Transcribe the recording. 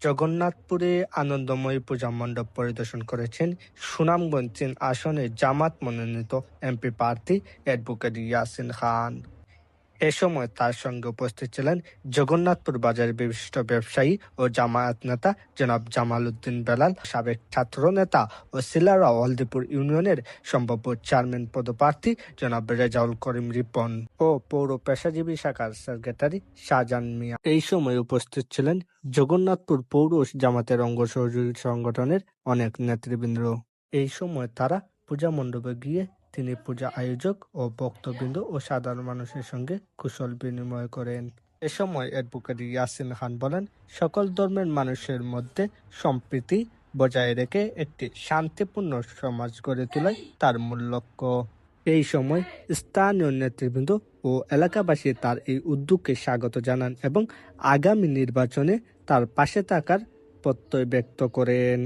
জগন্নাথপুরে আনন্দময়ী পূজা মণ্ডপ পরিদর্শন করেছেন সুনামগঞ্জ ৩ আসনে জামাত মনোনীত এমপি প্রার্থী অ্যাডভোকেট ইয়াসিন খান। এ সময় তার সঙ্গে উপস্থিত ছিলেন জগন্নাথপুর বাজারের বিশিষ্ট ব্যবসায়ী ও জামায়াত নেতা জনাব জামাল উদ্দিন বেলাল, সাবেক ছাত্র নেতা ও সিলারা হলদিপুর ইউনিয়নের সম্ভাব্য চেয়ারম্যান পদপ্রার্থী জনাব রেজাউল করিম রিপন ও পৌর পেশাজীবী শাখার সেক্রেটারি শাহজাহান মিয়া। এই সময় উপস্থিত ছিলেন জগন্নাথপুর পৌর জামাতের অঙ্গ সহযোগী সংগঠনের অনেক নেতৃবৃন্দ। এই সময় তারা পূজা মণ্ডপে গিয়ে তিনি পূজা আয়োজক ও ভক্তবৃন্দ ও সাধারণ মানুষের সঙ্গে কুশল বিনিময় করেন। এ সময় অ্যাডভোকেট ইয়াসিন খান বলেন, সকল ধর্মের মানুষের মধ্যে সম্প্রীতি বজায় রেখে একটি শান্তিপূর্ণ সমাজ গড়ে তোলাই তার মূল লক্ষ্য। এই সময় স্থানীয় নেতৃবৃন্দ ও এলাকাবাসী তার এই উদ্যোগকে স্বাগত জানান এবং আগামী নির্বাচনে তার পাশে থাকার প্রত্যয় ব্যক্ত করেন।